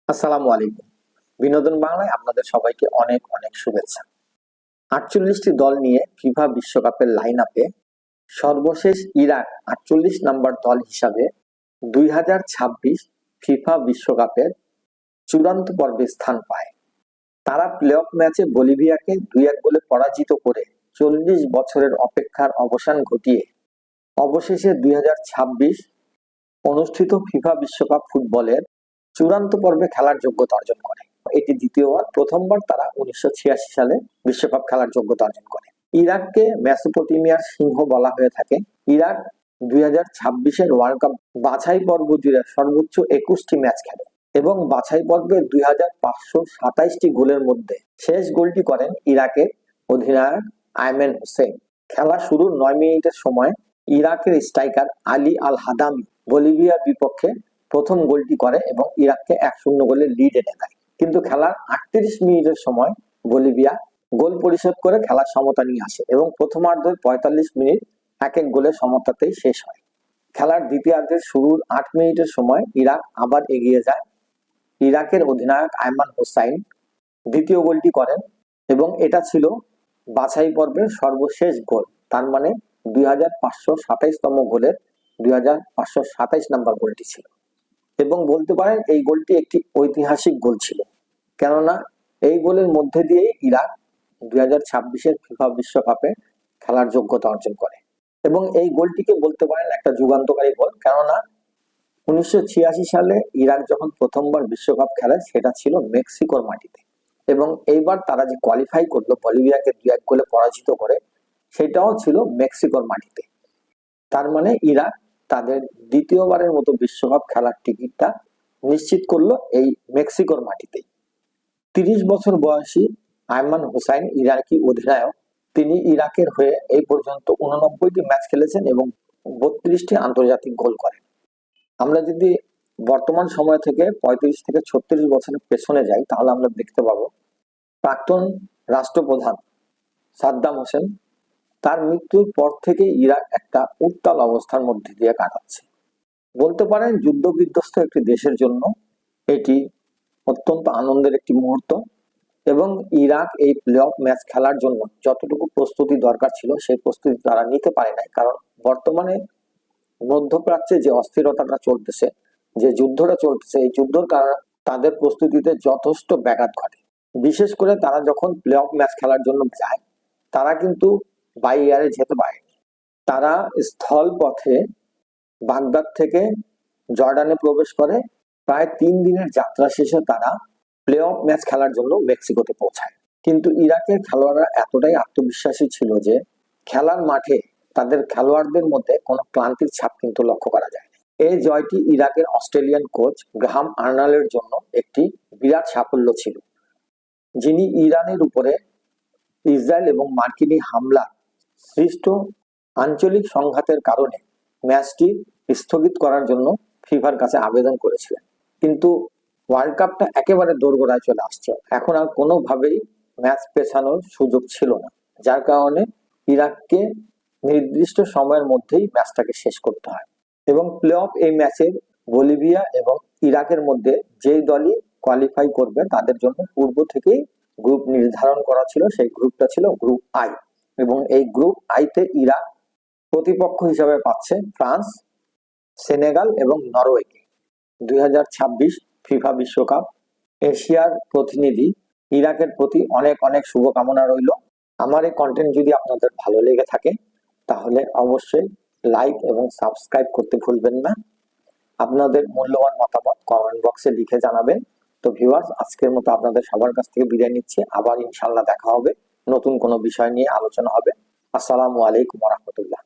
আসসালামু আলাইকুম। বিনোদন বাংলায় আপনাদের সবাইকে অনেক অনেক শুভেচ্ছা। ৪৮টি দল নিয়ে ফিফা বিশ্বকাপের লাইন আপে সর্বশেষ ইরাক ৪৮ নম্বর দল হিসাবে ২০২৬ ফিফা বিশ্বকাপের চূড়ান্ত পর্বে স্থান পায়। তারা প্লে অফ ম্যাচে বলিভিয়াকে ২-১ গোলে পরাজিত করে ৪০ বছরের অপেক্ষার অবসান ঘটিয়ে অবশেষে ২০২৬ অনুষ্ঠিত ফিফা বিশ্বকাপ ফুটবলের চূড়ান্ত পর্বে খেলার যোগ্যতা অর্জন করে। এটি দ্বিতীয়বার, প্রথমবার তারা ১৯৮৬ সালে বিশ্বকাপ খেলার যোগ্যতা অর্জন করে। ইরাককে মেসোপটেমিয়ার সিংহ বলা হয়ে থাকে। ইরাক ২০২৬ ওয়ার্ল্ড কাপ বাছাই পর্ব জুড়ে সর্বোচ্চ ২১টি ম্যাচ খেলে এবং বাছাই পর্বে ২৫২৭টি গোলের মধ্যে শেষ গোলটি করেন ইরাকের অধিনায়ক আয়মান হোসেইন। খেলা শুরুর ৯ মিনিটের সময় ইরাকের স্ট্রাইকার আলী আল হাদামি বলিভিয়ার বিপক্ষে প্রথম গোলটি করে এবং ইরাককে ১-০ গোলের লিড এনে দেয়। কিন্তু খেলার ৩৮ মিনিটের সময় বলিভিয়া গোল পরিশোধ করে খেলার সমতা নিয়ে আসে এবং প্রথমার্ধের ৪৫ মিনিট ১-১ গোলের সমতাতেই শেষ হয়। খেলার দ্বিতীয়ার্ধের শুরুর ৮ মিনিটের সময় ইরাক আবার এগিয়ে যায়। ইরাকের অধিনায়ক আয়মান হোসাইন দ্বিতীয় গোলটি করেন এবং এটা ছিল বাছাই পর্বের সর্বশেষ গোল। তার মানে ২৫২৭তম গোলের ২৫২৭ নম্বর গোলটি ছিল এবং বলতে পারেন এই গোলটি একটি ঐতিহাসিক গোল ছিল, কেননা এই গোলের মধ্যে দিয়ে ইরাক ২০২৬ ফিফা বিশ্বকাপে খেলার যোগ্যতা অর্জন করে এবং এই গোলটিকে বলতে পারেন একটা যুগান্তকারী গোল, কেননা ১৯৮৬ সালে ইরাক যখন প্রথমবার বিশ্বকাপ খেলে সেটা ছিল মেক্সিকোর মাটিতে এবং এইবার তারা যে কোয়ালিফাই করলো বলিভিয়াকে ২-১ গোলে পরাজিত করে, সেটাও ছিল মেক্সিকোর মাটিতে। তার মানে ইরাক তাদের দ্বিতীয়বারের মতো বিশ্বকাপ খেলার টিকিটটা নিশ্চিত করলো এই মেক্সিকোর মাটিতেই। ৩০ বছর বয়সী আয়মান হোসাইন ইরাকি অধিনায়ক। তিনি ইরাকের হয়ে এই পর্যন্ত ৮৯টি ম্যাচ খেলেছেন এবং ৩২টি আন্তর্জাতিক গোল করেন। আমরা যদি বর্তমান সময় থেকে ৩৫ থেকে ৩৬ বছরের পেছনে যাই তাহলে আমরা দেখতে পাবো প্রাক্তন রাষ্ট্রপ্রধান সাদ্দাম হোসেন, তার মৃত্যুর পর থেকে ইরাক একটা উত্তাল অবস্থার মধ্যে দিয়ে কাটাচ্ছে। বলতে পারেন যুদ্ধ বিধ্বস্ত একটি দেশের জন্য এটি অত্যন্ত আনন্দের একটি মুহূর্ত এবং ইরাক এই প্লে অফ ম্যাচ খেলার জন্য যতটুকু প্রস্তুতি দরকার ছিল সেই প্রস্তুতি তারা নিতে পারে নাই, কারণ বর্তমানে মধ্যপ্রাচ্যে যে অস্থিরতাটা চলতেছে, যে যুদ্ধটা চলতেছে, এই যুদ্ধের কারণে তাদের প্রস্তুতিতে যথেষ্ট ব্যাঘাত ঘটে। বিশেষ করে তারা যখন প্লে অফ ম্যাচ খেলার জন্য যায় তারা কিন্তু বাই এয়ারে যেতে পারেনি। তারা স্থল পথে বাগদাদ থেকে জর্ডানে প্রবেশ করে প্রায় ৩ দিনের যাত্রা শেষে তারা প্লে অফ ম্যাচ খেলার জন্য মেক্সিকোতে পৌঁছায়। কিন্তু ইরাকের খেলোয়াড়রা এতটাই আত্মবিশ্বাসী ছিল যে খেলার মাঠে তাদের খেলোয়াড়দের মধ্যে কোনো ক্লান্তির ছাপ কিন্তু লক্ষ্য করা যায় না। এই জয়টি ইরাকের অস্ট্রেলিয়ান কোচ গ্রাহাম আর্নল্ডের জন্য একটি বিরাট সাফল্য ছিল, যিনি ইরানের উপরে ইসরায়েল এবং মার্কিনী হামলা সৃষ্ট আঞ্চলিক সংঘাতের কারণে ম্যাচটি স্থগিত করার জন্য ফিফার কাছে আবেদন করেছিলেন। কিন্তু ওয়ার্ল্ড কাপটা একেবারে দোরগোড়ায় চলে আসছে, এখন আর কোনোভাবেই ম্যাচ পেছানোর সুযোগ ছিল না, যার কারণে ইরাককে নির্দিষ্ট সময়ের মধ্যেই ম্যাচটাকে শেষ করতে হয় এবং প্লে অফ এই ম্যাচের বলিভিয়া এবং ইরাকের মধ্যে যেই দলই কোয়ালিফাই করবে তাদের জন্য পূর্ব থেকেই গ্রুপ নির্ধারণ করা ছিল। সেই গ্রুপটা ছিল গ্রুপ আই এবং এই গ্রুপ আইতে ইরাক প্রতিপক্ষ হিসাবে পাচ্ছে ফ্রান্স, সেনেগাল এবং নরওয়েকে। ২০২৬ ফিফা বিশ্বকাপ এশিয়ার প্রতিনিধি ইরাকের প্রতি অনেক অনেক শুভকামনা রইল। আমার এই কন্টেন্ট যদি আপনাদের ভালো লেগে থাকে তাহলে অবশ্যই লাইক এবং সাবস্ক্রাইব করতে ভুলবেন না। আপনাদের মূল্যবান মতামত কমেন্ট বক্সে লিখে জানাবেন। তো ভিউয়ার্স, আজকের মতো আপনাদের সবার কাছ থেকে বিদায় নিচ্ছি। আবার ইনশাল্লাহ দেখা হবে, নতুন কোনো বিষয় নিয়ে আলোচনা হবে। আসসালামু আলাইকুম ওয়া রাহমাতুল্লাহ।